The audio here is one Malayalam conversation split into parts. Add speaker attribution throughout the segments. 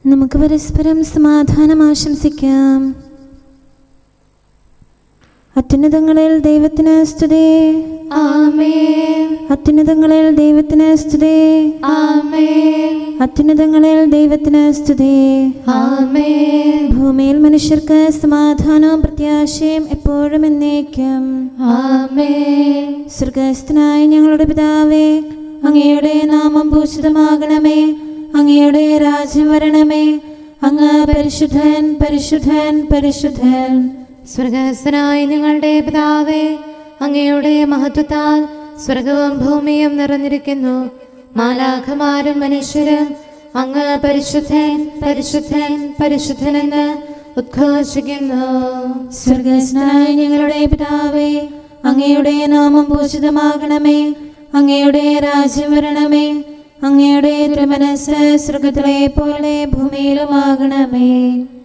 Speaker 1: നമുക്ക് പരസ്പരം സമാധാനം ആശംസിക്കാം. അത്യുന്നതങ്ങളിൽ ദൈവത്തിന് സ്തുതി.
Speaker 2: ആമേൻ.
Speaker 1: അത്യുന്നതങ്ങളിൽ ദൈവത്തിന് സ്തുതി.
Speaker 2: ആമേൻ.
Speaker 1: അത്യുന്നതങ്ങളിൽ ദൈവത്തിന് സ്തുതി.
Speaker 2: ആമേൻ.
Speaker 1: ഭൂമിയിൽ മനുഷ്യർക്ക് സമാധാനവും പ്രത്യാശയും എപ്പോഴും എന്നേക്കും.
Speaker 2: ആമേൻ.
Speaker 1: സ്വർഗ്ഗസ്ഥനായ ഞങ്ങളുടെ പിതാവേ, അങ്ങയുടെ നാമം പൂജിതമാകണമേ. അങ്ങയുടെ രാജ്യം വരണമേ. അങ്ങ് പരിശുദ്ധൻ, പരിശുദ്ധൻ, പരിശുദ്ധൻ.
Speaker 2: സ്വർഗ്ഗസ്ഥനായ ഞങ്ങളുടെ പിതാവേ, അങ്ങയുടെ മഹത്വത്താൽ സ്വർഗവും ഭൂമിയും നിറഞ്ഞിരിക്കുന്നു. മാലാഖമാരും മനുഷ്യരും അങ്ങ് പരിശുദ്ധൻ, പരിശുദ്ധൻ, പരിശുദ്ധനെന്ന് ഉദ്ഘോഷിക്കുന്നു.
Speaker 1: സ്വർഗ്ഗസ്ഥനായ ഞങ്ങളുടെ പിതാവേ, അങ്ങയുടെ നാമം പൂജിതമാകണമേ. അങ്ങയുടെ രാജ്യം വരണമേ. അങ്ങയുടെ തിരുമനസ്സ് സ്വർഗ്ഗത്തിലെ പോലെ ഭൂമിയിലുമാകണമേ.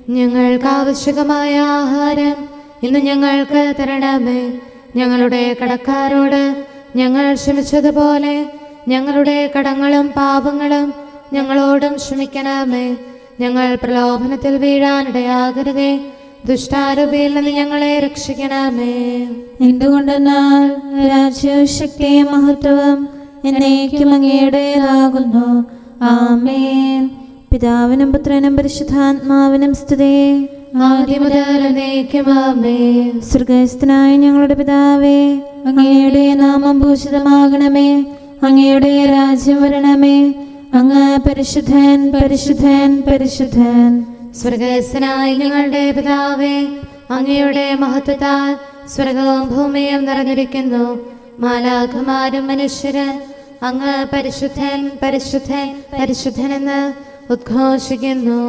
Speaker 2: ഞങ്ങൾക്ക് ആവശ്യമായ ആഹാരം ഇന്ന് ഞങ്ങൾക്ക് തരണമേ. ഞങ്ങളുടെ കടക്കാരോട് ഞങ്ങൾ ക്ഷമിച്ചതുപോലെ ഞങ്ങളുടെ കടങ്ങളും പാപങ്ങളും ഞങ്ങളോടും ക്ഷമിക്കണമേ. ഞങ്ങൾ പ്രലോഭനത്തിൽ വീഴാനിടയാകരുതേ. ദുഷ്ടാരൂപിയിൽ നിന്ന് ഞങ്ങളെ രക്ഷിക്കണമേ.
Speaker 1: എന്തുകൊണ്ടെന്നാൽ രാജ്യവും ശക്തിയും മഹത്വവും എന്നേക്കും അങ്ങയുടേതാകുന്നു. ആമേൻ. പിതാവിനും പുത്രനും പരിശുദ്ധാത്മാവിനും സ്തുതി.
Speaker 2: ആദ്യം മുതൽ എന്നേക്കും ആമേൻ.
Speaker 1: സ്വർഗ്ഗസ്ഥനായ ഞങ്ങളുടെ പിതാവേ, അങ്ങയുടെ നാമം പൂജിതമാകണമേ. അങ്ങയുടെ രാജ്യം വരണമേ. അങ്ങ് പരിശുദ്ധൻ, പരിശുദ്ധൻ, പരിശുദ്ധൻ.
Speaker 2: സ്വർഗ്ഗസ്ഥനായ ഞങ്ങളുടെ പിതാവേ, അങ്ങയുടെ മഹത്വത്താൽ സ്വർഗവും ഭൂമിയും നിറഞ്ഞിരിക്കുന്നു. മാലാഖമാരും മനുഷ്യരും അങ്ങ് പരിശുദ്ധൻ, പരിശുദ്ധൻ, പരിശുദ്ധനെന്ന് ഉദ്ഘോഷിക്കുന്നു.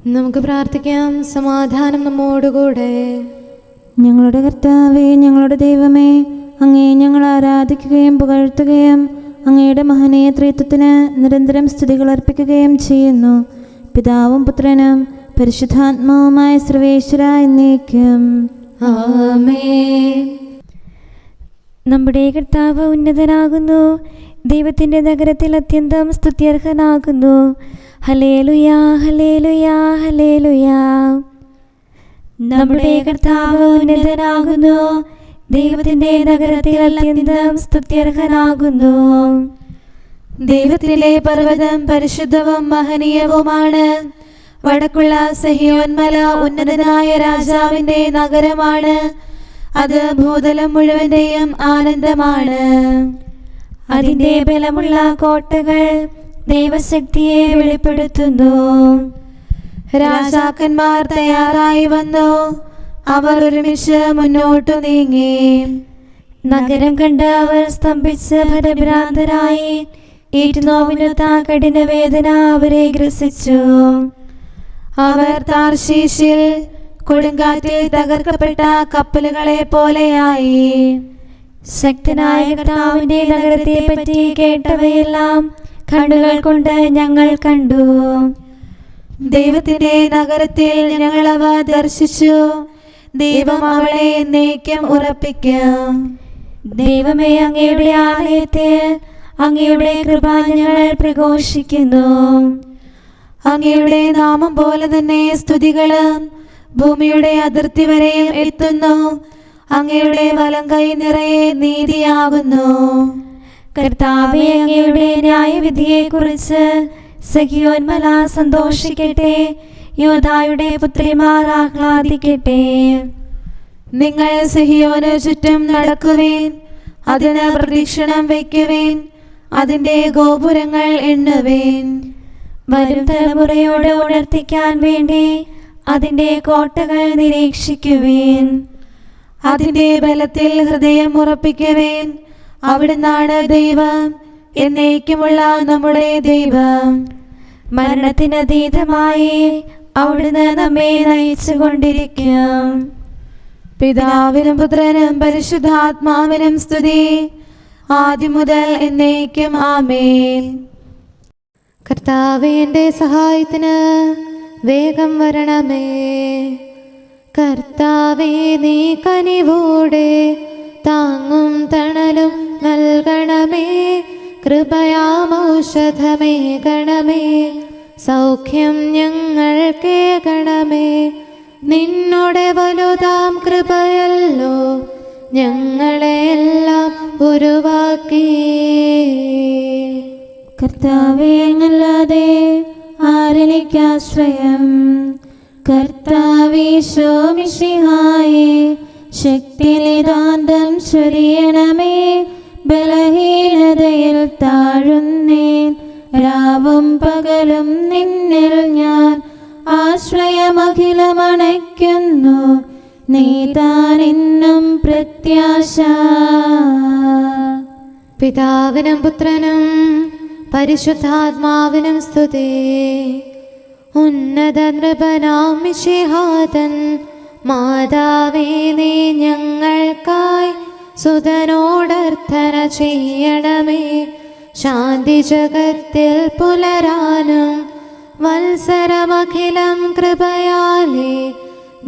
Speaker 2: നമുക്ക് പ്രാർത്ഥിക്കാം. സമാധാനം നമ്മോടുകൂടെ.
Speaker 1: ഞങ്ങളുടെ കർത്താവേ, ഞങ്ങളുടെ ദൈവമേ, അങ്ങയെ ഞങ്ങൾ ആരാധിക്കുകയും പുകഴ്ത്തുകയും അങ്ങയുടെ മഹനീയ ത്രിത്വത്തിന് നിരന്തരം സ്തുതികൾ അർപ്പിക്കുകയും ചെയ്യുന്നു. പിതാവും പുത്രനും പരിശുദ്ധാത്മാവുമായ സർവേശ്വര എന്നേക്കും.
Speaker 2: ആമേൻ.
Speaker 3: നമ്മുടെ കർത്താവ് ഉന്നതനാകുന്നു. ദൈവത്തിൻ്റെ നഗരത്തിൽ അത്യന്തം സ്തുത്യർഹനാകുന്നു. ഹല്ലേലൂയാ, ഹല്ലേലൂയാ, ഹല്ലേലൂയാ. നമ്മുടെ കർത്താവ് ഉന്നതനാകുന്നു. ദൈവത്തിൻ്റെ നഗരത്തിൽ അത്യന്തം സ്തുത്യർഹനാകുന്നു.
Speaker 1: ദൈവത്തിലെ പർവ്വതം പരിശുദ്ധവും മഹനീയവുമാണ്. വടക്കുള്ള സഹിയോൻ മല ഉന്നതനായ രാജാവിന്റെ നഗരമാണ്. അത് ഭൂതലം മുഴുവന്റെയും ആനന്ദമാണ്.
Speaker 3: അതിൻ്റെ ബലമുള്ള കോട്ടകൾ ദൈവശക്തിയെ വെളിപ്പെടുത്തുന്നു.
Speaker 1: രാജാക്കന്മാർ തയ്യാറായി വന്നു. അവർ ഒരുമിച്ച് മുന്നോട്ടു നീങ്ങി.
Speaker 3: നഗരം കണ്ട് അവർ സ്തംഭിച്ച് ഭരഭ്രാന്തരായി. ഏറ്റുനോവിനൊത്ത കഠിന വേദന അവരെ ഗ്രസിച്ചു.
Speaker 1: അവർ താർശീശിൽ കൊടുങ്കാറ്റിൽ തകർക്കപ്പെട്ട കപ്പലുകളെ പോലെയായി.
Speaker 3: ശക്തനായ കർത്താവിന്റെ നഗരത്തെ പറ്റി കേട്ടവയെല്ലാം കണ്ണുകൾ കൊണ്ട് ഞങ്ങൾ കണ്ടു.
Speaker 1: ദൈവത്തിന്റെ നഗരത്തിൽ ഞങ്ങൾ അവ ദർശിച്ചു. ദൈവം അവളെ എന്നേക്കും ഉറപ്പിക്കും.
Speaker 3: ദൈവമേ, അങ്ങയുടെ ആലയത്തിൽ അങ്ങയുടെ കൃപ ഞങ്ങൾ പ്രഘോഷിക്കുന്നു.
Speaker 1: അങ്ങയുടെ നാമം പോലെ തന്നെ സ്തുതികളും ഭൂമിയുടെ അതിർത്തി വരെയും എത്തുന്നു. അങ്ങയുടെ വലം കൈ നിറയെ നീതിയാകുന്നു.
Speaker 3: കർത്താവേ, അങ്ങയുടെ ന്യായവിധിയെക്കുറിച്ച് സഹിയോൻ മല സന്തോഷിക്കട്ടെ. യൂദായുടെ പുത്രിമാർ ആഹ്ലാദിക്കട്ടെ.
Speaker 1: നിങ്ങൾ സിഹിയോന് ചുറ്റും നടക്കുവേൻ. അതിന് പ്രദക്ഷിണം വയ്ക്കുവേൻ. അതിന്റെ ഗോപുരങ്ങൾ എണ്ണുവേൻ.
Speaker 3: വരും തലമുറയോട് ഉണർത്തിക്കാൻ വേണ്ടി അതിന്റെ കോട്ടകൾ നിരീക്ഷിക്കുവേൻ.
Speaker 1: അതിന്റെ ബലത്തിൽ ഹൃദയം ഉറപ്പിക്കുവേൻ. അവിടുന്നാണ് ദൈവം, എന്നേക്കുമുള്ള നമ്മുടെ ദൈവം.
Speaker 3: മരണത്തിനതീതമായി അവിടുന്ന് നമ്മെ നയിച്ചു കൊണ്ടിരിക്കും.
Speaker 1: പിതാവിനും പുത്രനും പരിശുദ്ധാത്മാവിനും സ്തുതി, ആദ്യം മുതൽ എന്നേക്കും ആമേൻ.
Speaker 2: കർത്താവേ, എൻ്റെ സഹായത്തിന് വേഗം വരണമേ. കർത്താവേ, നീ കനിവോടെ താങ്ങും തണലും നൽകണമേ. കൃപയാമൗഷധമേ ഗണമേ. സൗഖ്യം ഞങ്ങൾ കേൾക്കണമേ. നിന്നുടെ വലുതാം കൃപയല്ലോ ഞങ്ങളെല്ലാം ഉരുവാക്കി.
Speaker 1: കർത്താവേ, അങ്ങല്ലാതെ ആരെനിക്കാശ്രയം? കർത്താവീശോ മിശിഹായേ, ശക്തിനിതാന്തം ചൊരിയണമേ. ബലഹീനതയിൽ താഴുന്നേൻ, രാവും പകലും നിന്നിൽ ഞാൻ ആശ്രയമഖിലമണയ്ക്കുന്നു. നീ താൻ എന്നും പ്രത്യാശ.
Speaker 2: പിതാവിനും പുത്രനും പരിശുദ്ധാത്മാവിനും സ്തുതി. ഉന്നത നൃപനാം മിശിഹാതൻ മാതാവേ, നീ ഞങ്ങൾക്കായി സുതനോടർത്ഥന ചെയ്യണമേ. ശാന്തി ജഗത്തിൽ പുലരാനും വത്സരമഖിലം കൃപയാലേ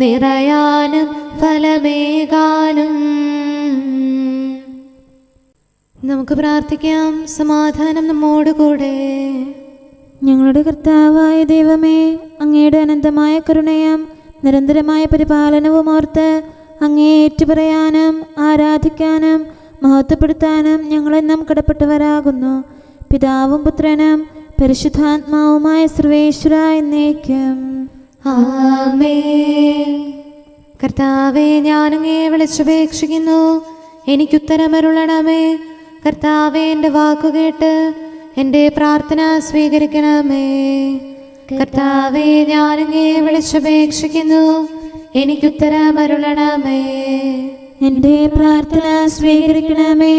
Speaker 2: നിറയാനും ഫലമേകാനും. നമുക്ക് പ്രാർത്ഥിക്കാം. സമാധാനം നമ്മോട് കൂടെ.
Speaker 1: ഞങ്ങളുടെ കർത്താവായ ദൈവമേ, അങ്ങയുടെ അനന്തമായ കരുണയും നിരന്തരമായ പരിപാലനവും ഓർത്ത് അങ്ങയെ ഏറ്റുപറയാനും ആരാധിക്കാനും മഹത്വപ്പെടുത്താനും ഞങ്ങളെന്നും കടപ്പെട്ടവരാകുന്നു. പിതാവും പുത്രനും പരിശുദ്ധാത്മാവുമായ സർവേശ്വര എന്നേക്കും
Speaker 2: ആമേൻ. കർത്താവേ, ഞാനങ്ങയെ വിളിച്ചപേക്ഷിക്കുന്നു, എനിക്കുത്തരമരുളണമേ. കർത്താവേ, എൻ്റെ വാക്കുകേട്ട് എൻ്റെ പ്രാർത്ഥന സ്വീകരിക്കണമേ. കർത്താവേ, ഞാനങ്ങയെ വിളിച്ചപേക്ഷിക്കുന്നു, എനിക്കുത്തരമരുളണമേ.
Speaker 1: എൻ്റെ പ്രാർത്ഥന സ്വീകരിക്കണമേ.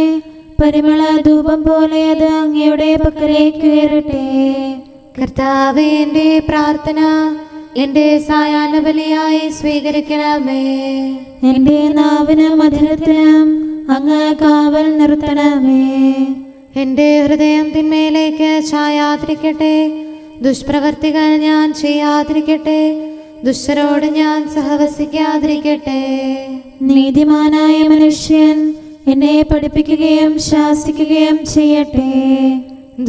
Speaker 1: പരിമള ധൂപം പോലെ അത് അങ്ങയുടെ പക്കലേക്ക് ഉയരട്ടെ.
Speaker 2: കർത്താവേ, എൻ്റെ പ്രാർത്ഥന എൻ്റെ സായാഹ്ന ബലിയായി സ്വീകരിക്കണമേ.
Speaker 1: എൻ്റെ നാവിനും മധുരത്തിനും അങ്ങ് കാവൽ നിർത്തണമേ.
Speaker 2: എൻ്റെ ഹൃദയം തിന്മയിലേക്ക് ചായാതിരിക്കട്ടെ. ദുഷ്പ്രവർത്തികൾ ഞാൻ ചെയ്യാതിരിക്കട്ടെ. ദുഷ്ടരോട് ഞാൻ സഹവസിക്കാതിരിക്കട്ടെ.
Speaker 1: നീതിമാനായ മനുഷ്യൻ എന്നെ പഠിപ്പിക്കുകയും ശാസിക്കുകയും ചെയ്യട്ടെ.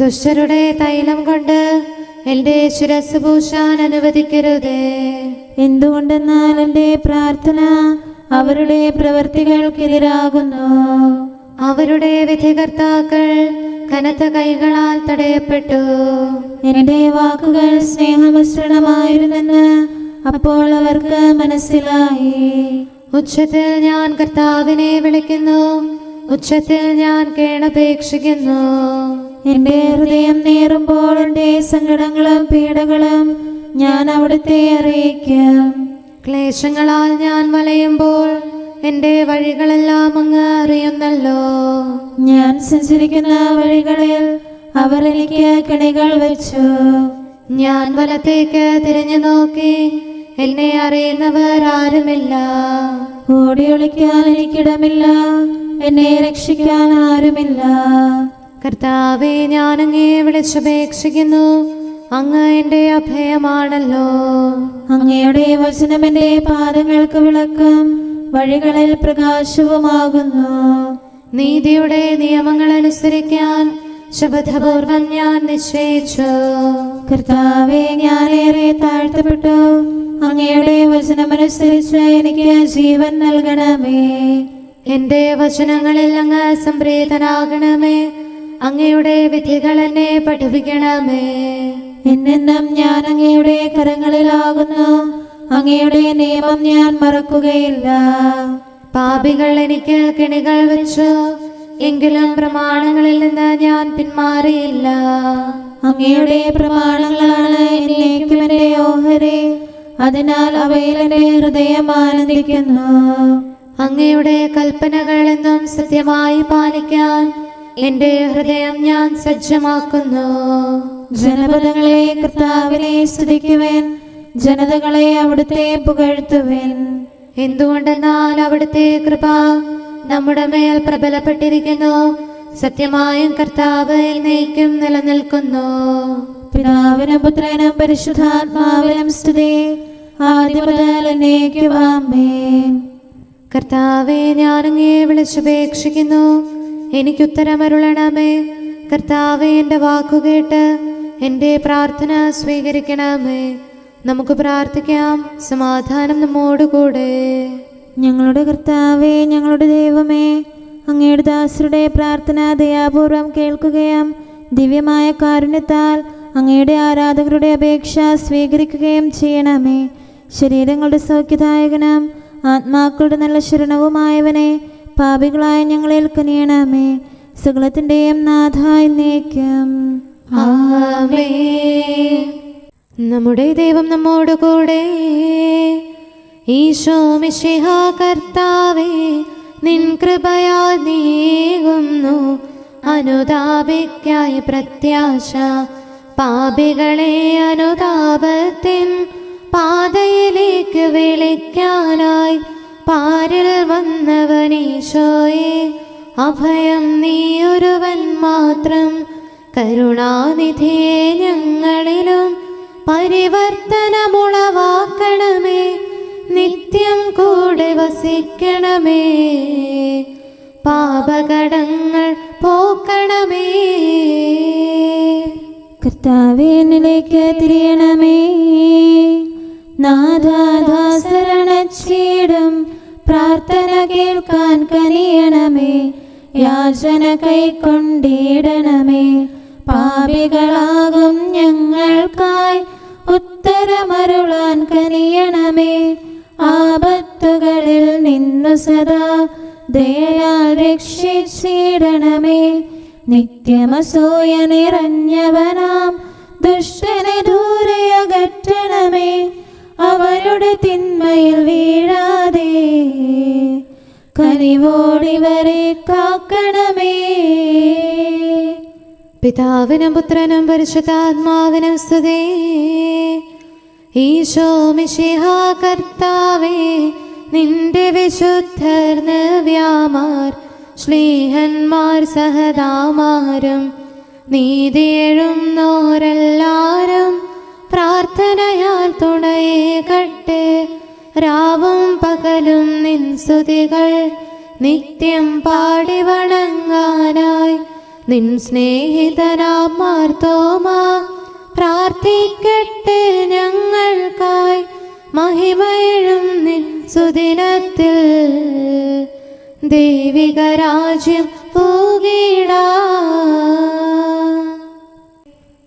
Speaker 2: ദുഷ്ടരുടെ തൈലം കൊണ്ട് എൻ്റെ ശിരസ് പൂശാൻ അനുവദിക്കരുതേ.
Speaker 1: എന്തുകൊണ്ടെന്നാൽ എൻ്റെ പ്രാർത്ഥന അവരുടെ പ്രവൃത്തികൾക്കെതിരാകുന്നു.
Speaker 2: അവരുടെ വിധികർത്താക്കൾ കനത്ത കൈകളാൽ തടയപ്പെട്ടു.
Speaker 1: എൻ്റെ വാക്കുകൾ സ്നേഹമിശ്രണമായിരുന്നെന്ന് അപ്പോൾ അവർക്ക് മനസ്സിലായി.
Speaker 2: ഉച്ചത്തിൽ ഞാൻ കർത്താവിനെ വിളിക്കുന്നു, ഉച്ചത്തിൽ ഞാൻ കേണപേക്ഷിക്കുന്നു.
Speaker 1: എൻ്റെ ഹൃദയം നേറുമ്പോൾ എൻ്റെ സങ്കടങ്ങളും പീഡകളും ഞാൻ അവിടുത്തെ അറിയിക്കും.
Speaker 2: ക്ലേശങ്ങളാൽ ഞാൻ വലയുമ്പോൾ എൻ്റെ വഴികളെല്ലാം അങ്ങ് അറിയുന്നല്ലോ.
Speaker 1: ഞാൻ സഞ്ചരിക്കുന്ന വഴികളിൽ അവർ എനിക്ക് കെണികൾ വെച്ചു.
Speaker 2: ഞാൻ വലത്തേക്ക് തിരിഞ്ഞു നോക്കി, എന്നെ അറിയുന്നവർ ആരുമില്ല.
Speaker 1: ഓടി ഒളിക്കാൻ എനിക്കിടമില്ല, എന്നെ രക്ഷിക്കാൻ ആരുമില്ല.
Speaker 2: കർത്താവേ, ഞാൻ അങ്ങയെ വിളിച്ചപേക്ഷിക്കുന്നു, അങ്ങ് എൻ്റെ അഭയമാണല്ലോ.
Speaker 1: അങ്ങയുടെ വചനം എൻ്റെ പാദങ്ങൾക്ക് വിളക്കും വഴികളിൽ പ്രകാശവുമാകുന്നു.
Speaker 2: നീതിയുടെ നിയമങ്ങൾ അനുസരിക്കാൻ ശപഥപൂർവം ഞാൻ നിശ്ചയിച്ചു.
Speaker 1: കർത്താവേ, ഞാനേറെ താഴ്ത്തപ്പെട്ടു. അങ്ങയുടെ വചനമനുസരിച്ച് എനിക്ക് ജീവൻ നൽകണമേ.
Speaker 2: എൻ്റെ വചനങ്ങളിൽ അങ്ങ് സംപ്രീതനാകണമേ. അങ്ങയുടെ വിധികൾ എന്നെ പഠിപ്പിക്കണമേ.
Speaker 1: എന്നെന്നും ഞാൻ അങ്ങയുടെ കരങ്ങളിലാകുന്നു. അങ്ങയുടെ നിയമം ഞാൻ മറക്കുകയില്ല.
Speaker 2: പാപികൾ എനിക്ക് കെണികൾ വെച്ചു, എങ്കിലും പ്രമാണങ്ങളിൽ നിന്ന് ഞാൻ പിന്മാറിയില്ല.
Speaker 1: അങ്ങയുടെ പ്രമാണങ്ങളാണ് എന്നേക്കും എൻ്റെ ഓഹരി. അതിനാൽ അവയിൽ എൻ്റെ ഹൃദയം ആനന്ദിക്കുന്നു.
Speaker 2: അങ്ങയുടെ കൽപ്പനകൾ എന്നും സത്യമായി പാലിക്കാൻ എൻ്റെ ഹൃദയം ഞാൻ സജ്ജമാക്കുന്നു.
Speaker 1: ജനപദങ്ങളെ കർത്താവിനെ സ്തുതിക്കുവിൻ, ജനതകളെ അവിടുത്തെ പുകഴ്ത്തുവിൻ.
Speaker 2: എന്തുകൊണ്ടെന്നാൽ അവിടുത്തെ കൃപ നമ്മുടെ മേൽ പ്രബലപ്പെട്ടിരിക്കുന്നു. സത്യമായും കർത്താവ് എന്നേക്കും നിലനിൽക്കുന്നു.
Speaker 1: പിതാവിനും പുത്രനും പരിശുദ്ധാത്മാവിനും സ്തുതി, ആദ്യം മുതൽ എന്നേക്കും ആമേൻ.
Speaker 2: കർത്താവേ, ഞാൻ അങ്ങയെ വിളിച്ചപേക്ഷിക്കുന്നു, എനിക്കുത്തരമരുളണമേ. കർത്താവേ, എൻ്റെ വാക്കുകേട്ട് എൻ്റെ പ്രാർത്ഥന സ്വീകരിക്കണമേ. നമുക്ക് പ്രാർത്ഥിക്കാം. സമാധാനം നമ്മോടുകൂടെ.
Speaker 1: ഞങ്ങളുടെ കർത്താവേ, ഞങ്ങളുടെ ദൈവമേ, അങ്ങയുടെ ദാസരുടെ പ്രാർത്ഥന ദയാപൂർവം കേൾക്കുകയും ദിവ്യമായ കാരുണ്യത്താൽ അങ്ങയുടെ ആരാധകരുടെ അപേക്ഷ സ്വീകരിക്കുകയും ചെയ്യണമേ. ശരീരങ്ങളുടെ സൗഖ്യദായകനും ആത്മാക്കളുടെ നല്ല ശരണവുമായവനെ, പാപികളായ ഞങ്ങളിൽ കനിയണമേ. സകലത്തിൻ്റെയും നാഥായി എന്നേക്കും.
Speaker 2: ആമേൻ. നമ്മുടെ ദൈവം നമ്മോടുകൂടെ. ഈശോ മിശിഹാ കർത്താവേ, നിൻ കൃപയാൽ നീങ്ങുന്നു അനുതാപിക്കായി പ്രത്യാശ. പാപികളെ അനുതാപത്തിൻ പാതയിലേക്ക് വിളിക്കാനായി പാരിൽ വന്നവനീശോയെ, അഭയം നീയൊരുവൻ മാത്രം. കരുണാനിധിയെ ഞങ്ങളിലും പരിവർത്തനമുളവാക്കണമേ. നിത്യം കൂടെ വസിക്കണമേ. പാപകടങ്ങൾ പോക്കണമേ.
Speaker 1: കർത്താവേ, എന്നിലേക്ക് തിരിയണമേ. നാഥാദാസരണച്ചീടും പ്രാർത്ഥന കേൾക്കാൻ കനിയണമേ. യാചന കൈക്കൊണ്ടിടണമേ. പാപികളാകും ഞങ്ങൾക്കായി ഉത്തരമരുളാൻ കനിയണമേ. ആപത്തുകളിൽ നിന്നു സദാ ദയയാൽ രക്ഷിച്ചിടണമേ. നിത്യമസൂയ നിറഞ്ഞവനാം ദുഷ്ടനെ ദൂരെ അകറ്റണമേ. അവരുടെ തിന്മയിൽ വീഴാതെ കനിവോടിവരെ കാക്കണമേ.
Speaker 2: പിതാവിനും പുത്രനും പരിശുദ്ധാത്മാവിനും സ്തുതി. ഈശോ മിശിഹാ കർത്താവേ, നിന്റെ വിശുദ്ധർ നവ്യാമാർ ശ്ലീഹന്മാർ സഹദാമാരും നീതിയെഴുന്നോരെല്ലാരും പ്രാർത്ഥനയാൽ തുണയേകട്ടെ. രാവും പകലും നിൻ സ്തുതികൾ നിത്യം പാടി വണങ്ങാനായി നിൻ സ്നേഹിതനാം മാർത്തോമാ പ്രാർത്ഥിക്കട്ടെ ഞങ്ങൾക്കായി. മഹിമയിലും നിൻ സുദിനത്തിൽ ദൈവിക രാജ്യം പൂകിടാ.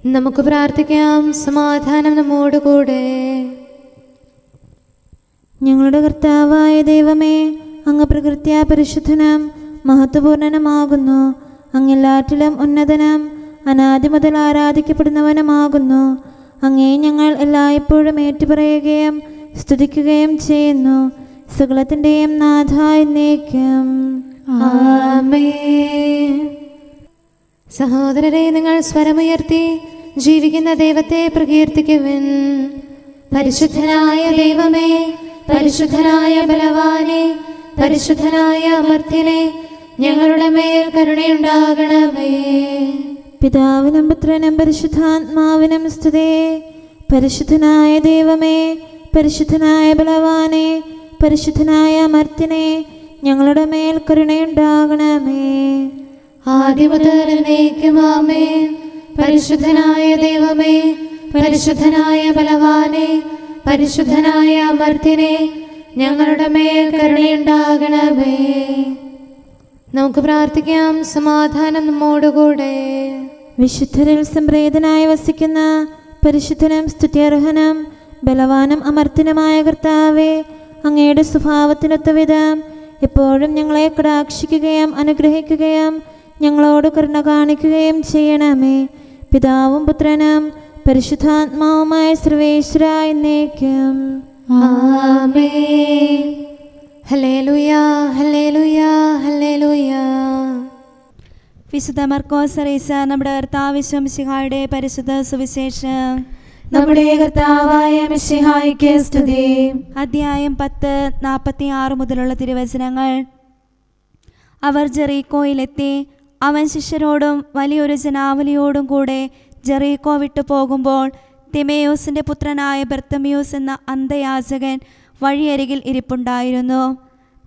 Speaker 2: നമുക്ക് പ്രാർത്ഥിക്കാം. സമാധാനം നമ്മോടുകൂടെ.
Speaker 1: ഞങ്ങളുടെ കർത്താവായ ദൈവമേ, അങ്ങ് പ്രകൃത്യാ പരിശുദ്ധനും മഹത്വപൂർണനുമാകുന്നു. അങ്ങെല്ലാറ്റിലും ഉന്നതനും അനാദി മുതൽ ആരാധിക്കപ്പെടുന്നവനുമാകുന്നു. അങ്ങേ ഞങ്ങൾ എല്ലായ്പ്പോഴും ഏറ്റുപറയുകയും സ്തുതിക്കുകയും ചെയ്യുന്നു. സകലത്തിൻ്റെയും നാഥായി എന്നേക്കും.
Speaker 2: ആമേൻ. സഹോദരരെ, നിങ്ങൾ സ്വരമുയർത്തി ജീവിക്കുന്ന ദൈവത്തെ പ്രകീർത്തിക്കുവിൻ. പരിശുദ്ധനായ ദൈവമേ, പരിശുദ്ധനായ ബലവാനെ, പരിശുദ്ധനായ അമർത്യനെ, ഞങ്ങളുടെ മേൽ കരുണയുണ്ടാകണമേ.
Speaker 1: പിതാവിനും പുത്രനും പരിശുദ്ധാത്മാവിനും സ്തുതി. പരിശുദ്ധനായ ദൈവമേ, പരിശുദ്ധനായ ബലവാനെ, പരിശുദ്ധനായ അമർത്യനെ, ഞങ്ങളുടെ മേൽ കരുണയുണ്ടാകണമേ.
Speaker 2: ആദ്യം മുതൽ എന്നേക്കും ആമേൻ. പരിശുദ്ധനായ ദൈവമേ, പരിശുദ്ധനായ ബലവാനെ, പരിശുദ്ധനായ അമർത്യനെ, ഞങ്ങളുടെ മേൽ കരുണയുണ്ടാകണമേ. നമുക്ക് പ്രാർത്ഥിക്കാം. സമാധാനം നമ്മോടുകൂടെ.
Speaker 1: വിശുദ്ധരിൽ സംപ്രീതനായി വസിക്കുന്ന പരിശുദ്ധനും സ്തുത്യർഹനും ബലവാനും അമർത്യനുമായ കർത്താവേ, അങ്ങയുടെ സ്വഭാവത്തിനൊത്ത വിധം എപ്പോഴും ഞങ്ങളെ കടാക്ഷിക്കുകയും അനുഗ്രഹിക്കുകയും ഞങ്ങളോട് കരുണ കാണിക്കുകയും ചെയ്യണമേ. പിതാവും പുത്രനും പരിശുദ്ധാത്മാവുമായ സർവേശ്വര എന്നേക്കും.
Speaker 2: ആമേൻ. ഹല്ലേലൂയ, ഹല്ലേലൂയ, ഹല്ലേലൂയ.
Speaker 3: വിശുദ്ധ മർക്കോസ് അറിയിച്ച നമ്മുടെ കർത്താവ് മിശിഹായുടെ പരിശുദ്ധ സുവിശേഷം.
Speaker 1: നമ്മുടെ കർത്താവായ മിശിഹായ്ക്ക് സ്തുതി.
Speaker 3: അധ്യായം 10:46 മുതലുള്ള തിരുവചനങ്ങൾ. അവർ ജെറീക്കോയിലെത്തി. അവൻ ശിഷ്യരോടും വലിയൊരു ജനാവലിയോടും കൂടെ ജെറീക്കോ വിട്ടു പോകുമ്പോൾ തിമേയോസിൻ്റെ പുത്രനായ ബർത്തമിയോസ് എന്ന അന്ധയാചകൻ വഴിയരികിൽ ഇരിപ്പുണ്ടായിരുന്നു.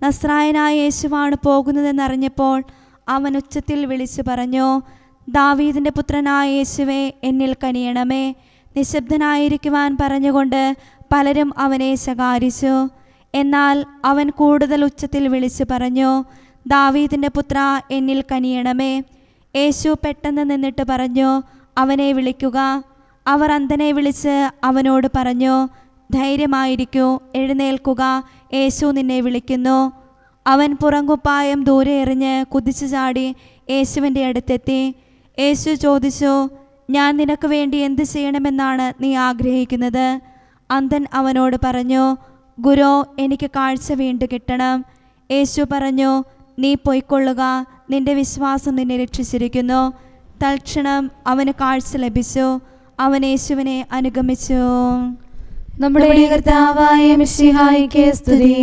Speaker 3: നസ്രായനായ യേശുവാണ് പോകുന്നതെന്നറിഞ്ഞപ്പോൾ അവൻ ഉച്ചത്തിൽ വിളിച്ചു പറഞ്ഞു, ദാവീദിൻ്റെ പുത്രനായ യേശുവേ, എന്നിൽ കനിയണമേ. നിശബ്ദനായിരിക്കുവാൻ പറഞ്ഞുകൊണ്ട് പലരും അവനെ ശകാരിച്ചു. എന്നാൽ അവൻ കൂടുതൽ ഉച്ചത്തിൽ വിളിച്ചു പറഞ്ഞു, ദാവീദിൻ്റെ പുത്ര, എന്നിൽ കനിയണമേ. യേശു പെട്ടെന്ന് നിന്നിട്ട് പറഞ്ഞു, അവനെ വിളിക്കുക. അവർ അന്ധനെ വിളിച്ച് അവനോട് പറഞ്ഞു, ധൈര്യമായിരിക്കൂ, എഴുന്നേൽക്കുക, യേശു നിന്നെ വിളിക്കുന്നു. അവൻ പുറങ്കുപ്പായം ദൂരെ എറിഞ്ഞ് കുതിച്ചു ചാടി യേശുവിൻ്റെ അടുത്തെത്തി. യേശു ചോദിച്ചു, ഞാൻ നിനക്ക് വേണ്ടി എന്ത് ചെയ്യണമെന്നാണ് നീ ആഗ്രഹിക്കുന്നത്? അന്ധൻ അവനോട് പറഞ്ഞു, ഗുരു, എനിക്ക് കാഴ്ച വീണ്ടും കിട്ടണം. യേശു പറഞ്ഞു, നീ പൊയ്ക്കൊള്ളുക, നിന്റെ വിശ്വാസം നിന്നെ രക്ഷിച്ചിരിക്കുന്നു. തൽക്ഷണം അവന് കാഴ്ച ലഭിച്ചു. അവൻ യേശുവിനെ അനുഗമിച്ചു.
Speaker 1: നമ്മുടെ കർത്താവായ മിശിഹായിക്ക് സ്തുതി.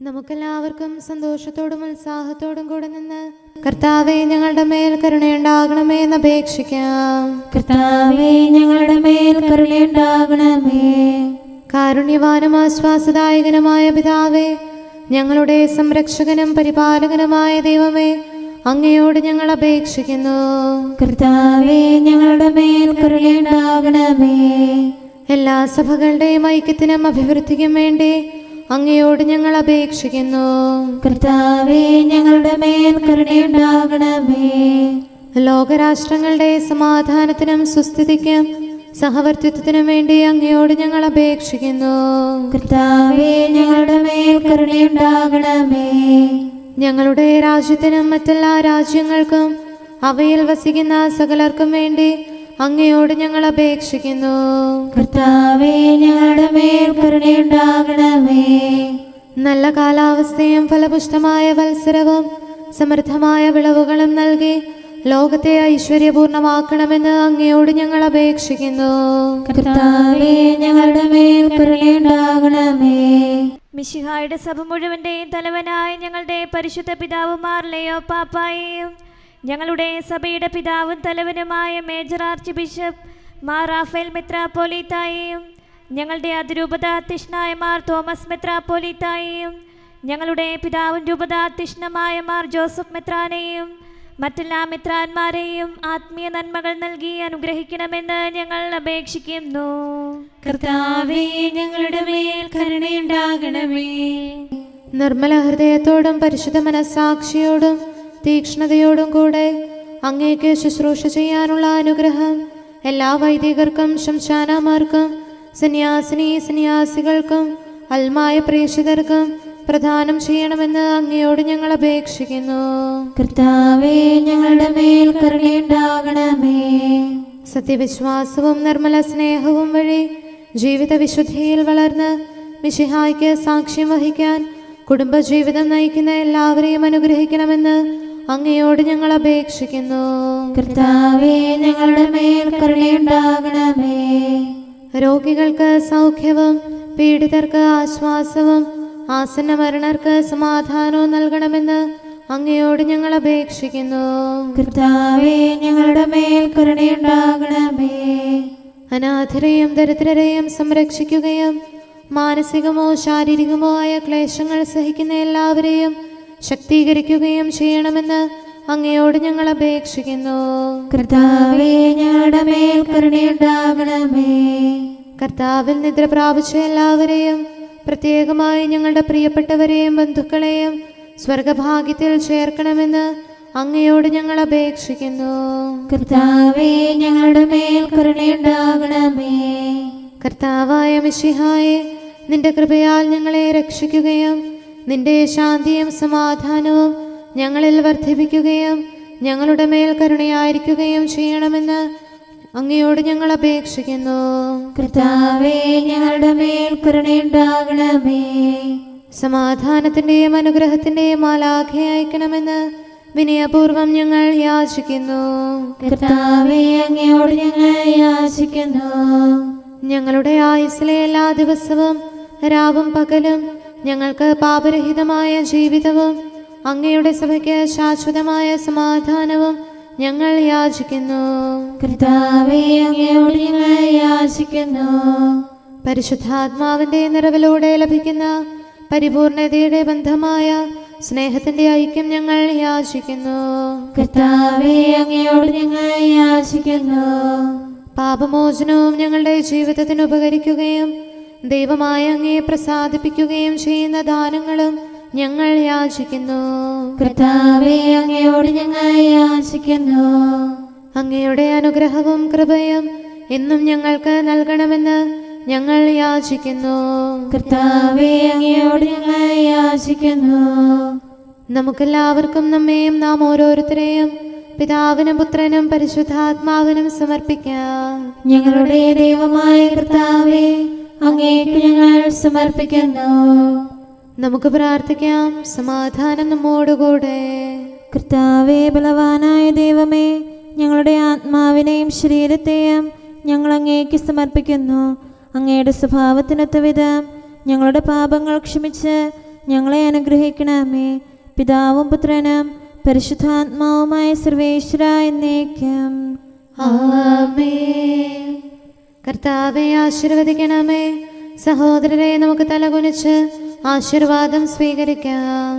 Speaker 2: നമുക്കെല്ലാവർക്കും സന്തോഷത്തോടും ഉത്സാഹത്തോടും കൂടെ നിന്ന് കർത്താവേ, ഞങ്ങളുടെ മേൽ കരുണയുണ്ടാകണമേ എന്ന് അപേക്ഷിക്കാം.
Speaker 1: കർത്താവേ, ഞങ്ങളുടെ മേൽ കരുണയുണ്ടാകണമേ.
Speaker 2: കാരുണ്യവാനും ആശ്വാസദായകനുമായ പിതാവേ, ഞങ്ങളുടെ സംരക്ഷകനും പരിപാലകനുമായ ദൈവമേ, അങ്ങയോട് ഞങ്ങൾ അപേക്ഷിക്കുന്നു.
Speaker 1: കർത്താവേ, ഞങ്ങളുടെ മേൽ കരുണയുണ്ടാകണമേ.
Speaker 2: എല്ലാ സഭകളുടെയും ഐക്യത്തിനും അഭിവൃദ്ധിക്കും വേണ്ടി അങ്ങയോട് ഞങ്ങൾ അപേക്ഷിക്കുന്നു.
Speaker 1: കർത്താവേ, ഞങ്ങളുടെ മേൽ കരുണയുണ്ടാകണമേ.
Speaker 2: ലോകരാഷ്ട്രങ്ങളുടെ സമാധാനത്തിനും സുസ്ഥിതിക്കും സഹവർത്തിത്വത്തിനും വേണ്ടി അങ്ങയോട് ഞങ്ങൾ അപേക്ഷിക്കുന്നു.
Speaker 1: കർത്താവേ, ഞങ്ങളുടെ മേൽ കരുണയുണ്ടാകണമേ.
Speaker 2: ഞങ്ങളുടെ രാജ്യത്തിനും മറ്റെല്ലാ രാജ്യങ്ങൾക്കും അവയിൽ വസിക്കുന്ന സകലർക്കും വേണ്ടി അങ്ങയോട് ഞങ്ങൾ അപേക്ഷിക്കുന്നു.
Speaker 1: കർത്താവേ, ഞങ്ങളുടെ മേൽ കരുണയുണ്ടാകണമേ.
Speaker 2: നല്ല കാലാവസ്ഥയും ഫലപുഷ്ടമായ വത്സരവും സമൃദ്ധമായ വിളവുകളും നൽകി ലോകത്തെ ഐശ്വര്യപൂർണമാക്കണമെന്ന് അങ്ങയോട് ഞങ്ങൾ അപേക്ഷിക്കുന്നു.
Speaker 1: കർത്താവേ, ഞങ്ങളുടെ മേൽ കരുണയുണ്ടാകണമേ.
Speaker 4: മിശിഹായുടെ സഭ മുഴുവൻ്റെയും തലവനായ ഞങ്ങളുടെ പരിശുദ്ധ പിതാവുമാർ ലയോ പാപ്പായെയും ഞങ്ങളുടെ സഭയുടെ പിതാവും തലവനുമായ major archbishop Mar Raphael മെത്രാപ്പോലീത്തായെയും ഞങ്ങളുടെ അതിരൂപതാധ്യക്ഷനായ മാർ തോമസ് മെത്രാപ്പോലീത്തായെയും ഞങ്ങളുടെ പിതാവും രൂപതാധ്യക്ഷനുമായ മാർ ജോസഫ് മെത്രാനെയും മറ്റെല്ലാ മെത്രാന്മാരെയും ആത്മീയ നന്മകൾ നൽകി അനുഗ്രഹിക്കണമെന്ന് ഞങ്ങൾ അപേക്ഷിക്കുന്നു.
Speaker 1: കർത്താവേ, ഞങ്ങളുടെ മേൽ കരുണയുണ്ടാകണമേ.
Speaker 2: നിർമ്മല ഹൃദയത്തോടും പരിശുദ്ധ മനസ്സാക്ഷിയോടും തീക്ഷ്ണതയോടും കൂടെ അങ്ങേക്ക് ശുശ്രൂഷ ചെയ്യാനുള്ള അനുഗ്രഹം എല്ലാ വൈദികർക്കും ശംശാനമാർക്കും സന്യാസികൾക്കും അൽമായ പ്രേക്ഷിതർക്കും പ്രദാനം ചെയ്യണമെന്ന് അങ്ങയോട് ഞങ്ങൾ അപേക്ഷിക്കുന്നു.
Speaker 1: കർത്താവേ, ഞങ്ങളുടെ മേൽ കരുണയുണ്ടാകണമേ.
Speaker 2: സത്യവിശ്വാസവും നിർമ്മല സ്നേഹവും വഴി ജീവിത വിശുദ്ധിയിൽ വളർന്ന് മിശിഹായ്ക്ക് സാക്ഷ്യം വഹിക്കാൻ കുടുംബജീവിതം നയിക്കുന്ന എല്ലാവരെയും അനുഗ്രഹിക്കണമെന്ന് അങ്ങയോട് ഞങ്ങൾ അപേക്ഷിക്കുന്നു.
Speaker 1: കർത്താവേ, ഞങ്ങളുടെ മേൽ കരുണയുണ്ടാകണമേ.
Speaker 2: രോഗികൾക്ക് സൗഖ്യവും പീഡിതർക്ക് ആശ്വാസവും ആസന്ന മരണർക്ക് സമാധാനവും നൽകണമെന്ന് അങ്ങയോട് ഞങ്ങൾ അപേക്ഷിക്കുന്നു.
Speaker 1: കർത്താവേ, ഞങ്ങളുടെ മേൽ കരുണയുണ്ടാകണമേ.
Speaker 2: അനാഥരെയും ദരിദ്രരെയും സംരക്ഷിക്കുകയും മാനസികമോ ശാരീരികമോ ആയ ക്ലേശങ്ങൾ സഹിക്കുന്ന എല്ലാവരെയും ശക്തീകരിക്കുകയും ചെയ്യണമെന്ന് അങ്ങയോട് ഞങ്ങൾ അപേക്ഷിക്കുന്നു.
Speaker 1: കർത്താവേ, ഞങ്ങളുടെ മേൽ കരുണയുണ്ടാകണമേ.
Speaker 2: കർത്താവിൽ നിദ്ര പ്രാപിച്ച എല്ലാവരെയും പ്രത്യേകമായി ഞങ്ങളുടെ പ്രിയപ്പെട്ടവരെയും ബന്ധുക്കളെയും സ്വർഗഭാഗ്യത്തിൽ ചേർക്കണമെന്ന് അങ്ങയോട് ഞങ്ങൾ അപേക്ഷിക്കുന്നു.
Speaker 1: കർത്താവേ, ഞങ്ങളുടെ മേൽ കരുണയുണ്ടാകണമേ.
Speaker 2: കർത്താവായ മിശിഹായെ, നിന്റെ കൃപയാൽ ഞങ്ങളെ രക്ഷിക്കുകയും നിന്റെ ശാന്തിയും സമാധാനവും ഞങ്ങളിൽ വർദ്ധിപ്പിക്കുകയും ഞങ്ങളുടെ മേൽ കരുണയായിരിക്കുകയും ചെയ്യണമെന്ന് അങ്ങയോട് ഞങ്ങൾ അപേക്ഷിക്കുന്നു.
Speaker 1: കർത്താവേ, ഞങ്ങളുടെ മേൽ കരുണയുണ്ടാകണമേ.
Speaker 2: സമാധാനത്തിന്റെയും അനുഗ്രഹത്തിന്റെയും മാലാഖയെ അയക്കണമെന്ന് വിനയപൂർവം ഞങ്ങൾ യാചിക്കുന്നു.
Speaker 1: കർത്താവേ, അങ്ങയോട് ഞങ്ങൾ യാചിക്കുന്നു.
Speaker 2: ഞങ്ങളുടെ ആയുസ്സിലെ എല്ലാ ദിവസവും രാവും പകലും ഞങ്ങൾക്ക് പാപരഹിതമായ ജീവിതവും അങ്ങയുടെ സഭയ്ക്ക് ശാശ്വതമായ സമാധാനവും ഞങ്ങൾ യാചിക്കുന്നു.
Speaker 1: കർത്താവേ, അങ്ങയോട് ഞങ്ങൾ യാചിക്കുന്നു.
Speaker 2: പരിശുദ്ധാത്മാവിന്റെ നിറവിലൂടെ ലഭിക്കുന്ന പരിപൂർണതയുടെ ബന്ധമായ സ്നേഹത്തിന്റെ ഐക്യം ഞങ്ങൾ യാചിക്കുന്നു.
Speaker 1: കർത്താവേ, അങ്ങയോട് ഞങ്ങൾ യാചിക്കുന്നു.
Speaker 2: പാപമോചനവും ഞങ്ങളുടെ ജീവിതത്തിന് ഉപകരിക്കുകയും ദൈവമായ അങ്ങയെ പ്രസാദിപ്പിക്കുകയും ചെയ്യുന്ന ദാനങ്ങളും ഞങ്ങൾ യാചിക്കുന്നു.
Speaker 1: കർത്താവേ, അങ്ങയോട് ഞങ്ങൾ യാചിക്കുന്നു.
Speaker 2: അങ്ങയുടെ അനുഗ്രഹവും കൃപയും എന്നും ഞങ്ങൾക്ക് നൽകണമെന്ന് ഞങ്ങൾ യാചിക്കുന്നു.
Speaker 1: കർത്താവേ, അങ്ങയോട് ഞങ്ങൾ യാചിക്കുന്നു.
Speaker 2: നമുക്കെല്ലാവർക്കും നമ്മെയും നാം ഓരോരുത്തരെയും പിതാവിനും പുത്രനും പരിശുദ്ധാത്മാവിനും സമർപ്പിക്കാം.
Speaker 1: ഞങ്ങളുടെ ദൈവമായ കർത്താവേ, അങ്ങേക്ക് ഞങ്ങൾ സമർപ്പിക്കുന്നു.
Speaker 2: നമുക്ക് പ്രാർത്ഥിക്കാം. സമാധാനം നമ്മോടുകൂടെ.
Speaker 1: കർത്താവേ, ബലവാനായ ദൈവമേ, ഞങ്ങളുടെ ആത്മാവിനെയും ശരീരത്തെയും ഞങ്ങൾ അങ്ങേക്ക് സമർപ്പിക്കുന്നു. അങ്ങയുടെ സ്വഭാവത്തിനൊത്ത വിധം ഞങ്ങളുടെ പാപങ്ങൾ ക്ഷമിച്ച് ഞങ്ങളെ അനുഗ്രഹിക്കണമേ. പിതാവും പുത്രനും പരിശുദ്ധാത്മാവുമായ സർവേശ്വര എന്നേക്കും
Speaker 2: ആമേൻ. കർത്താവെ ആശീർവദിക്കണമേ. സഹോദരരെ, നമുക്ക് തലകുനിച്ച് ആശീർവാദം സ്വീകരിക്കാം.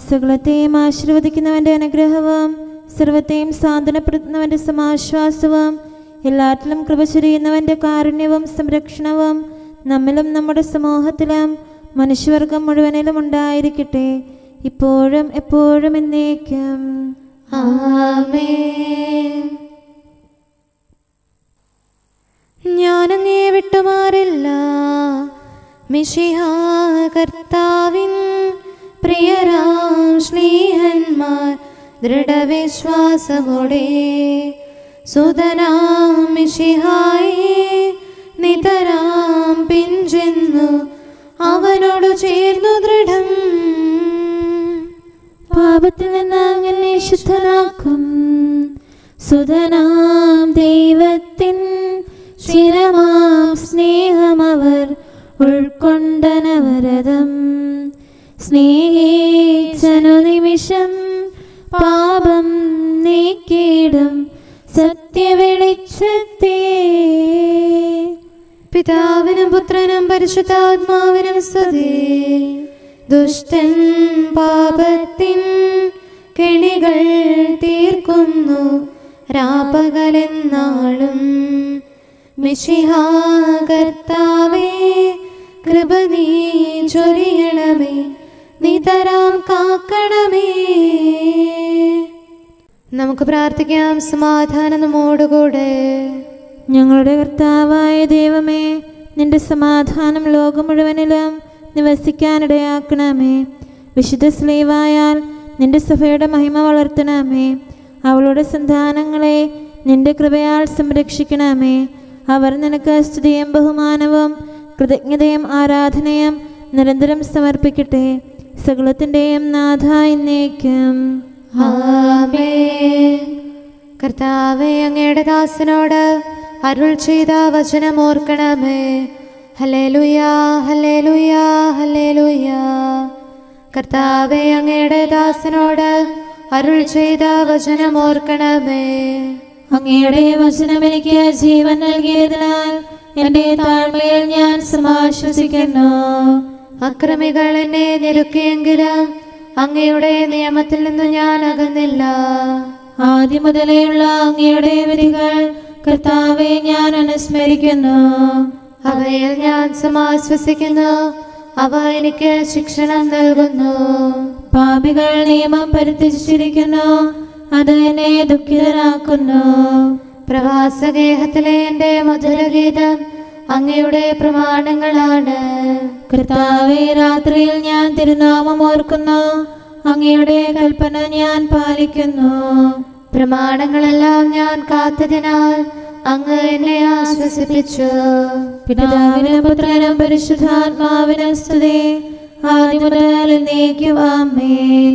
Speaker 1: സകലത്തെയും ആശീർവദിക്കുന്നവന്റെ അനുഗ്രഹവും സർവത്തെയും സാന്ത്വനപ്പെടുത്തുന്നവന്റെ സമാശ്വാസവും എല്ലാറ്റിലും കൃപ ചൊരിയുന്നവന്റെ കാരുണ്യവും സംരക്ഷണവും നമ്മിലും നമ്മുടെ സമൂഹത്തിലും മനുഷ്യവർഗം മുഴുവനിലും ഉണ്ടായിരിക്കട്ടെ, ഇപ്പോഴും എപ്പോഴും എന്നേക്കും
Speaker 2: ആമേൻ. ഞാനങ്ങേ വിട്ടുമാറില്ല, മിശിഹാ കർത്താവിൻ പ്രിയരാം സ്നേഹന്മാർ ദൃഢവിശ്വാസമോടെ സുതനാം മിശിഹായെ നിതരാം പിഞ്ചെന്നു അവനോട് ചേർന്നു ദൃഢം.
Speaker 1: പാപത്തിൽ നിന്ന് അങ്ങനെ ശുദ്ധനാക്കും സുതനാം ദൈവത്തിൻ ചിരമാം സ്നേഹമവർ ഉൾക്കൊണ്ടനവരതം. സ്നേഹിച്ചനു നിമിഷം പാപം നീക്കിയിടും സത്യവെളിച്ചത്തെ.
Speaker 2: പിതാവിനും പുത്രനും പരിശുദ്ധാത്മാവിനും സ്തുതി. ദുഷ്ടൻ പാപത്തിൻ കെണികൾ തീർക്കുന്നു രാപകലെന്നാളും. മിശിഹാ കർത്താവേ, കൃപ നീ ചൊരിയണമേ, നിതരാം കാക്കണമേ. നമുക്ക് പ്രാർത്ഥിക്കാം. സമാധാനം നമ്മോടുകൂടെ.
Speaker 1: ഞങ്ങളുടെ കർത്താവായ ദൈവമേ, നിന്റെ സമാധാനം ലോകം മുഴുവനിലും നിവസിക്കാനിടയാക്കണമേ. വിശുദ്ധ സ്ലീവായാൽ നിന്റെ സഭയുടെ മഹിമ വളർത്തണമേ. അവളുടെ സന്താനങ്ങളെ നിന്റെ കൃപയാൽ സംരക്ഷിക്കണമേ. അവർ നിനക്ക് സ്തുതിയും ബഹുമാനവും കൃതജ്ഞതയും ആരാധനയും നിരന്തരം സമർപ്പിക്കട്ടെ, സകലത്തിൻ്റെയും നാഥ എന്നേക്കും
Speaker 2: ആമേൻ. കർത്താവേ, അങ്ങയുടെ ദാസനോട് അരുൾ ചെയ്ത വചനം ഓർക്കണമേ. ഹല്ലേലൂയാ, ഹല്ലേലൂയാ, ഹല്ലേലൂയാ. കർത്താവേ, അങ്ങയുടെ ദാസനോട് അരുൾ ചെയ്ത വചനം ഓർക്കണമേ.
Speaker 1: അങ്ങയുടെ വചനം എനിക്ക് ജീവൻ നൽകിയതിനാൽ എൻ്റെ താഴ്മയിൽ ഞാൻ സമാശ്വസിക്കുന്നു.
Speaker 2: അക്രമികൾ എന്നെ ഞെരുക്കിയെങ്കിലും അങ്ങയുടെ നിയമത്തിൽ നിന്ന് ഞാൻ അകന്നില്ല.
Speaker 1: ആദ്യം മുതലേയുള്ള അങ്ങയുടെ വിധികൾ കർത്താവെ ഞാൻ അനുസ്മരിക്കുന്നു.
Speaker 2: അവയിൽ ഞാൻ സമാശ്വസിക്കുന്നു, അവ എനിക്ക് ശിക്ഷണം നൽകുന്നു.
Speaker 1: പാപികൾ നിയമം പരിത്യജിച്ചിരിക്കുന്നു, അത് എന്നെ ദുഃഖിതനാക്കുന്നു.
Speaker 2: പ്രവാസഗേഹത്തിലെ എൻ്റെ മധുരഗീതം അങ്ങയുടെ പ്രമാണങ്ങളാണ്.
Speaker 1: കർത്താവെ, രാത്രിയിൽ ഞാൻ തിരുനാമം ഓർക്കുന്നു, അങ്ങയുടെ കൽപ്പന ഞാൻ പാലിക്കുന്നു.
Speaker 2: പ്രമാണങ്ങളെല്ലാം ഞാൻ കാത്തതിനാൽ അങ്ങ് എന്നെ ആശ്വസിപ്പിച്ചു.
Speaker 1: പിതാവിനും പുത്രനും പരിശുദ്ധാത്മാവിനും സ്തുതി, ആദ്യം മുതൽ എന്നേക്കും ആമേൻ.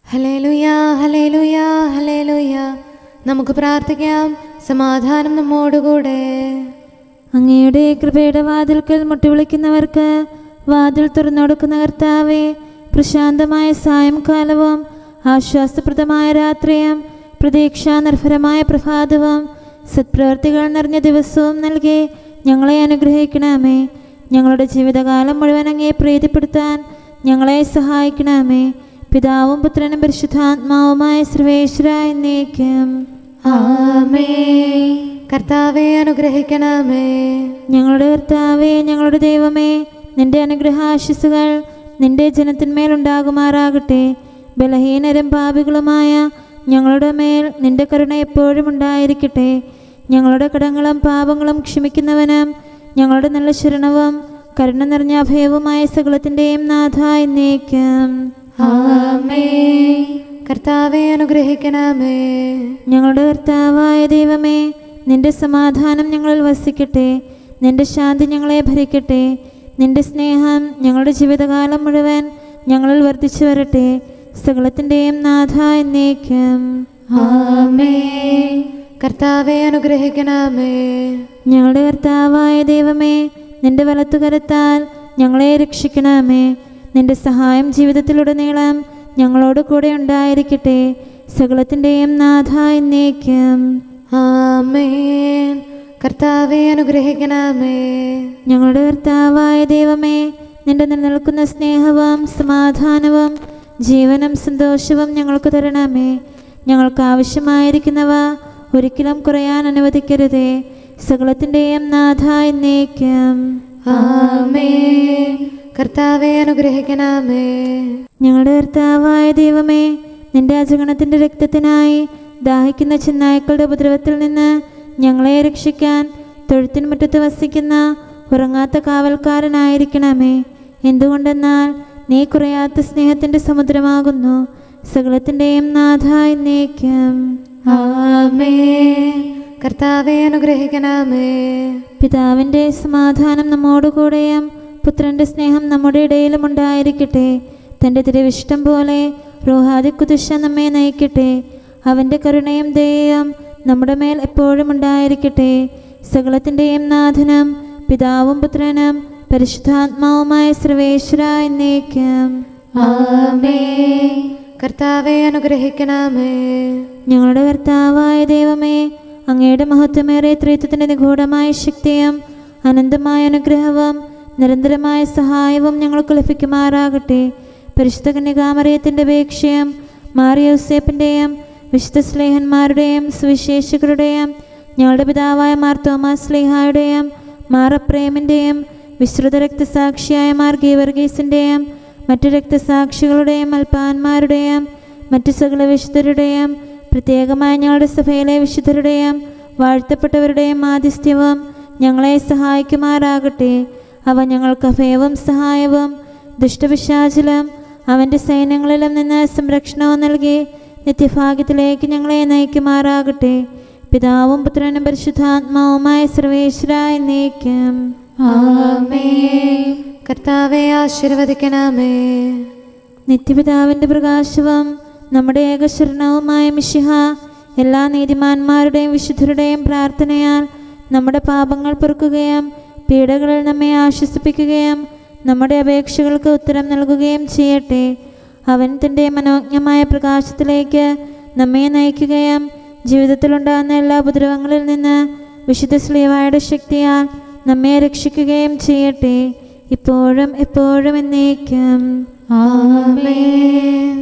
Speaker 2: ഹല്ലേലൂയാ, ഹല്ലേലൂയാ, ഹല്ലേലൂയാ. നമുക്ക് പ്രാർത്ഥിക്കാം. സമാധാനം നമ്മോടുകൂടെ.
Speaker 1: അങ്ങയുടെ കൃപയുടെ വാതിൽക്കൽ മുട്ടിവിളിക്കുന്നവർക്ക് വാതിൽ തുറന്നുകൊടുക്കുന്ന കർത്താവെ, പ്രശാന്തമായ സായംകാലവും ആശ്വാസപ്രദമായ രാത്രിയും പ്രതീക്ഷാനിർഭരമായ പ്രഭാതവും സത്പ്രവർത്തികൾ നിറഞ്ഞ ദിവസവും നൽകി ഞങ്ങളെ അനുഗ്രഹിക്കണമേ. ഞങ്ങളുടെ ജീവിതകാലം മുഴുവൻ അങ്ങയെ പ്രീതിപ്പെടുത്താൻ ഞങ്ങളെ സഹായിക്കണമേ. പിതാവും പുത്രനും പരിശുദ്ധാത്മാവുമായ സർവേശ്വര എന്നേക്കും.
Speaker 2: ആമേൻ. കർത്താവെ അനുഗ്രഹിക്കണമേ.
Speaker 1: ഞങ്ങളുടെ കർത്താവേ, ഞങ്ങളുടെ ദൈവമേ, നിന്റെ അനുഗ്രഹാശിസുകൾ നിന്റെ ജനത്തിന്മേലുണ്ടാകുമാറാകട്ടെ. ബലഹീനരും പാപികളുമായ ഞങ്ങളുടെ മേൽ നിന്റെ കരുണ എപ്പോഴും ഉണ്ടായിരിക്കട്ടെ. ഞങ്ങളുടെ കടങ്ങളും പാപങ്ങളും ക്ഷമിക്കുന്നവനും ഞങ്ങളുടെ നല്ല ശരണവും കരുണ നിറഞ്ഞ അഭയവുമായ സകലത്തിൻ്റെയും നാഥ എന്നേക്കും.
Speaker 2: ആമേൻ. കർത്താവെ അനുഗ്രഹിക്കണമേ.
Speaker 1: ഞങ്ങളുടെ കർത്താവായ ദൈവമേ, നിന്റെ സമാധാനം ഞങ്ങളിൽ വസിക്കട്ടെ. നിന്റെ ശാന്തി ഞങ്ങളെ ഭരിക്കട്ടെ. നിന്റെ സ്നേഹം ഞങ്ങളുടെ ജീവിതകാലം മുഴുവൻ ഞങ്ങളിൽ വർദ്ധിച്ചു വരട്ടെ. സകലത്തിൻ്റെയും നാഥ എന്നേക്കും.
Speaker 2: ആമേൻ. കർത്താവെ അനുഗ്രഹിക്കണമേ.
Speaker 1: ഞങ്ങളുടെ കർത്താവായ ദൈവമേ, നിന്റെ വലത്തുകരത്താൽ ഞങ്ങളെ രക്ഷിക്കണമേ. നിന്റെ സഹായം ജീവിതത്തിലുടനീളം ഞങ്ങളോട് കൂടെ ഉണ്ടായിരിക്കട്ടെ. സകലത്തിൻ്റെയും നാഥ എന്നേക്കും.
Speaker 2: ആമേൻ. കർത്താവെ അനുഗ്രഹിക്കണമേ.
Speaker 1: ഞങ്ങളുടെ കർത്താവായ ദൈവമേ, നിന്റെ നിലനിൽക്കുന്ന സ്നേഹവും സമാധാനവും ജീവനും സന്തോഷവും ഞങ്ങൾക്ക് തരണമേ. ഞങ്ങൾക്ക് ആവശ്യമായിരിക്കുന്നവ ഒരിക്കലും കുറയാൻ അനുവദിക്കരുതേ. സകലത്തിൻ്റെയും നാഥ എന്നേക്കും.
Speaker 2: ആമേൻ. കർത്താവെ അനുഗ്രഹിക്കണമേ.
Speaker 1: ഞങ്ങളുടെ കർത്താവായ ദൈവമേ, നിന്റെ അജഗണത്തിൻ്റെ രക്തത്തിനായി ദാഹിക്കുന്ന ചെന്നായ്ക്കളുടെ ഉപദ്രവത്തിൽ നിന്ന് ഞങ്ങളെ രക്ഷിക്കാൻ തൊഴുത്തിൻ മുറ്റത്ത് വസിക്കുന്ന ഉറങ്ങാത്ത കാവൽക്കാരനായിരിക്കണമേ. എന്തുകൊണ്ടെന്നാൽ നീ കുറയാത്ത സ്നേഹത്തിൻ്റെ സമുദ്രമാകുന്നു. സകലത്തിൻ്റെയും നാഥ എന്നേക്കും.
Speaker 2: ആമേൻ. കർത്താവെ അനുഗ്രഹിക്കണമേ.
Speaker 1: പിതാവിൻ്റെ സമാധാനം നമ്മോടുകൂടെയും പുത്രൻ്റെ സ്നേഹം നമ്മുടെ ഇടയിലും ഉണ്ടായിരിക്കട്ടെ. തൻ്റെ തിരുവിഷ്ടം പോലെ റൂഹാദി കുദുശ നമ്മെ നയിക്കട്ടെ. അവൻ്റെ കരുണയും ദയയും നമ്മുടെ മേൽ എപ്പോഴും ഉണ്ടായിരിക്കട്ടെ. സകലത്തിൻ്റെയും നാഥനും പിതാവും പുത്രനും പരിശുദ്ധാത്മാവുമായ സർവേശ്വര എന്നേക്കും.
Speaker 2: ആമേൻ. കർത്താവെ അനുഗ്രഹിക്കണമേ.
Speaker 1: ഞങ്ങളുടെ കർത്താവായ ദൈവമേ, അങ്ങയുടെ മഹത്വമേറിയ ത്രിത്വത്തിൻ്റെ നിഗൂഢമായ ശക്തിയും അനന്തമായ അനുഗ്രഹവും നിരന്തരമായ സഹായവും ഞങ്ങൾക്ക് ലഭിക്കുമാറാകട്ടെ. പരിശുദ്ധ കന്യകാമറിയത്തിൻ്റെ അപേക്ഷയും മാറിയോസേപ്പിൻ്റെയും വിശുദ്ധ സ്ലേഹന്മാരുടെയും സുവിശേഷകരുടെയും ഞങ്ങളുടെ പിതാവായ മാർ തോമാസ് സ്ലീഹായുടെയും മാർ അപ്രേമിൻ്റെയും വിശ്രുത രക്തസാക്ഷിയായ മാർ ഗീവർഗീസിൻ്റെയും മറ്റു രക്തസാക്ഷികളുടെയും അൽപ്പാന്മാരുടെയും മറ്റു സകല വിശുദ്ധരുടെയും പ്രത്യേകമായി ഞങ്ങളുടെ സഭയിലെ വിശുദ്ധരുടെയും വാഴ്ത്തപ്പെട്ടവരുടെയും മാധ്യസ്ഥ്യവും ഞങ്ങളെ സഹായിക്കുമാറാകട്ടെ. അവ ഞങ്ങൾക്ക് അഭയവും സഹായവും ദുഷ്ടപിശാചിലും അവൻ്റെ സൈന്യങ്ങളിലും നിന്ന് സംരക്ഷണവും നൽകി നിത്യഭാഗ്യത്തിലേക്ക് ഞങ്ങളെ നയിക്കുമാറാകട്ടെ. പിതാവും പുത്രനും പരിശുദ്ധാത്മാവുമായ സർവേശ്വര എന്നേക്കും.
Speaker 2: ആമേൻ. കർത്താവെ ആശീർവദിക്കണമേ.
Speaker 1: നിത്യപിതാവിൻ്റെ പ്രകാശവും നമ്മുടെ ഏകശരണവുമായ മിശിഹ എല്ലാ നീതിമാന്മാരുടെയും വിശുദ്ധരുടെയും പ്രാർത്ഥനയാൽ നമ്മുടെ പാപങ്ങൾ പൊറുക്കുകയും പീഡകളിൽ നമ്മെ ആശ്വസിപ്പിക്കുകയും നമ്മുടെ അപേക്ഷകൾക്ക് ഉത്തരം നൽകുകയും ചെയ്യട്ടെ. അവൻ തൻ്റെ മനോജ്ഞമായ പ്രകാശത്തിലേക്ക് നമ്മെ നയിക്കുകയും ജീവിതത്തിലുണ്ടാകുന്ന എല്ലാ ഉപദ്രവങ്ങളിൽ നിന്ന് വിശുദ്ധ ശ്ലീഹായുടെ ശക്തിയാൽ നമ്മെ രക്ഷിക്കുകയും ചെയ്യട്ടെ. ഇപ്പോഴും എപ്പോഴും എന്നേക്കും.
Speaker 2: ആമേൻ.